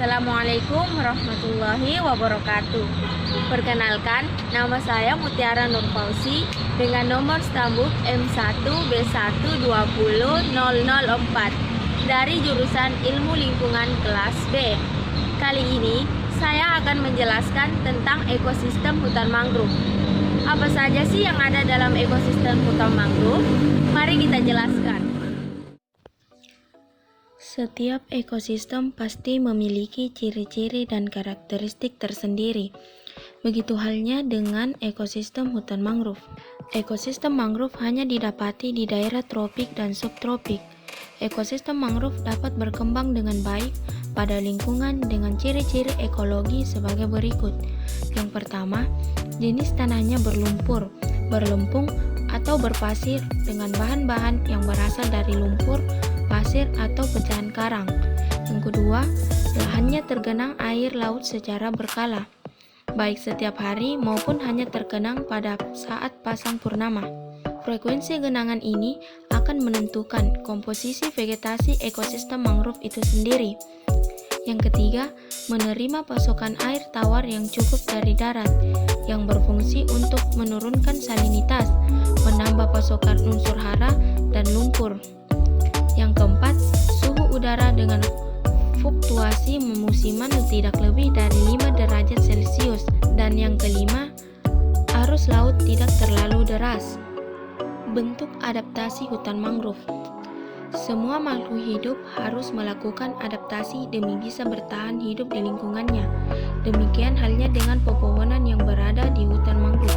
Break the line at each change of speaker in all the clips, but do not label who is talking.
Assalamualaikum warahmatullahi wabarakatuh. Perkenalkan, nama saya Mutiara Nur Fauzi dengan nomor stambuk M1B1200004 dari jurusan Ilmu Lingkungan kelas B. Kali ini saya akan menjelaskan tentang ekosistem hutan mangrove. Apa saja sih yang ada dalam ekosistem hutan mangrove? Mari kita jelaskan.
Setiap ekosistem pasti memiliki ciri-ciri dan karakteristik tersendiri. Begitu halnya dengan ekosistem hutan mangrove. Ekosistem mangrove hanya didapati di daerah tropik dan subtropik. Ekosistem mangrove dapat berkembang dengan baik pada lingkungan dengan ciri-ciri ekologi sebagai berikut. Yang pertama, jenis tanahnya berlumpur, berlempung, atau berpasir dengan bahan-bahan yang berasal dari lumpur, pasir, atau pecahan karang. Yang kedua, lahannya tergenang air laut secara berkala, baik setiap hari maupun hanya tergenang pada saat pasang purnama. Frekuensi genangan ini akan menentukan komposisi vegetasi ekosistem mangrove itu sendiri. Yang ketiga, menerima pasokan air tawar yang cukup dari darat, yang berfungsi untuk menurunkan salinitas, menambah pasokan unsur hara dan lumpur. Yang keempat, suhu udara dengan fluktuasi musiman tidak lebih dari 5 derajat Celcius. Dan yang kelima, arus laut tidak terlalu deras. Bentuk adaptasi hutan mangrove. Semua makhluk hidup harus melakukan adaptasi demi bisa bertahan hidup di lingkungannya. Demikian halnya dengan pepohonan yang berada di hutan mangrove.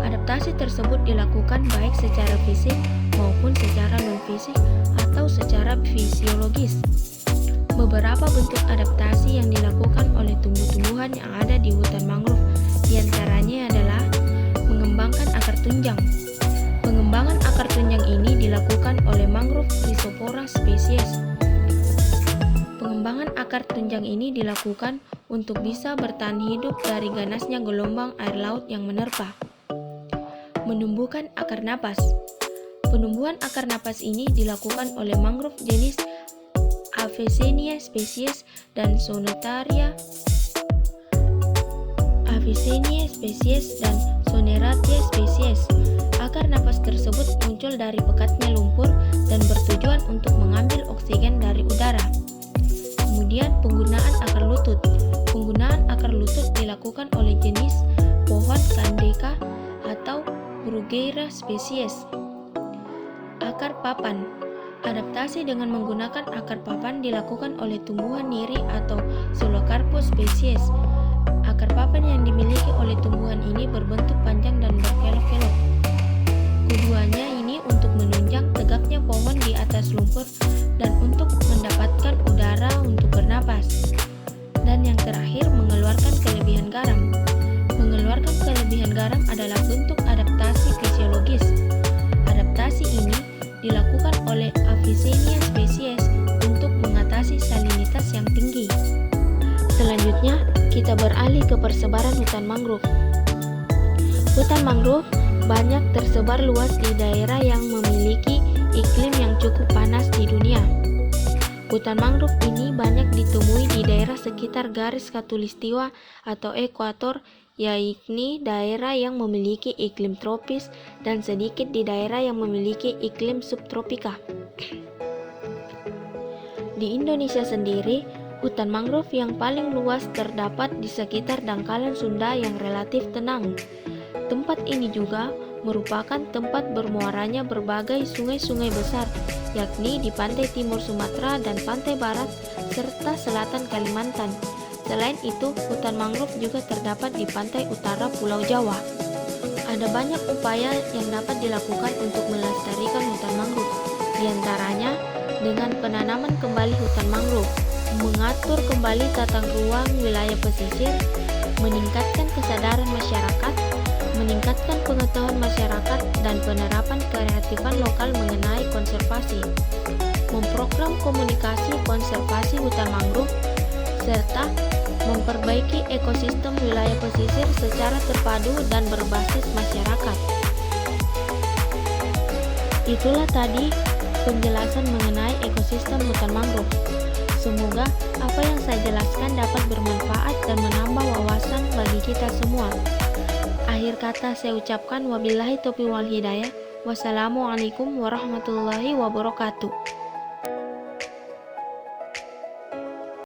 Adaptasi tersebut dilakukan baik secara fisik maupun secara non-fisik atau secara fisiologis. Beberapa bentuk adaptasi yang dilakukan oleh tumbuh-tumbuhan yang ada di hutan mangrove diantaranya adalah mengembangkan akar tunjang. Pengembangan akar tunjang ini dilakukan oleh mangrove Rhizophora spesies. Pengembangan akar tunjang ini dilakukan untuk bisa bertahan hidup dari ganasnya gelombang air laut yang menerpa. Menumbuhkan akar napas. Penumbuhan akar napas ini dilakukan oleh mangrove jenis Avicennia spesies dan Soneratia spesies. Akar napas tersebut muncul dari pekatnya lumpur dan bertujuan untuk mengambil oksigen dari udara. Kemudian penggunaan akar lutut. Penggunaan akar lutut dilakukan oleh jenis pohon Candeka atau Bruguiera spesies. Akar papan. Adaptasi dengan menggunakan akar papan dilakukan oleh tumbuhan niri atau Pseudocarpus spesies. Akar papan yang dimiliki oleh tumbuhan ini berbentuk panjang dan berkelok-kelok. Keduanya ini untuk menunjang tegaknya pohon di atas lumpur dan untuk mendapatkan udara untuk bernapas. Dan yang terakhir, mengeluarkan kelebihan garam. Mengeluarkan kelebihan garam adalah bentuk adaptasi fisiologis. Adaptasi ini dilakukan oleh Avicennia spesies untuk mengatasi salinitas yang tinggi. Selanjutnya, kita beralih ke persebaran hutan mangrove. Hutan mangrove banyak tersebar luas di daerah yang memiliki iklim yang cukup panas di dunia. Hutan mangrove ini banyak ditemui di daerah sekitar garis khatulistiwa atau ekuator, yaitu daerah yang memiliki iklim tropis dan sedikit di daerah yang memiliki iklim subtropika. Di Indonesia sendiri, hutan mangrove yang paling luas terdapat di sekitar dangkalan Sunda yang relatif tenang. Tempat ini juga merupakan tempat bermuaranya berbagai sungai-sungai besar, yakni di pantai timur Sumatera dan pantai barat serta selatan Kalimantan. Selain itu, hutan mangrove juga terdapat di pantai utara Pulau Jawa. Ada banyak upaya yang dapat dilakukan untuk melestarikan hutan mangrove, diantaranya dengan penanaman kembali hutan mangrove, mengatur kembali tata ruang wilayah pesisir, meningkatkan kesadaran masyarakat, meningkatkan pengetahuan masyarakat dan penerapan kearifan lokal mengenai konservasi, memprogram komunikasi konservasi hutan mangrove, serta memperbaiki ekosistem wilayah pesisir secara terpadu dan berbasis masyarakat. Itulah tadi penjelasan mengenai ekosistem hutan mangrove. Semoga apa yang saya jelaskan dapat bermanfaat dan menambah wawasan bagi kita semua. Akhir kata saya ucapkan wabillahi taufiq wal hidayah. Wassalamualaikum warahmatullahi wabarakatuh.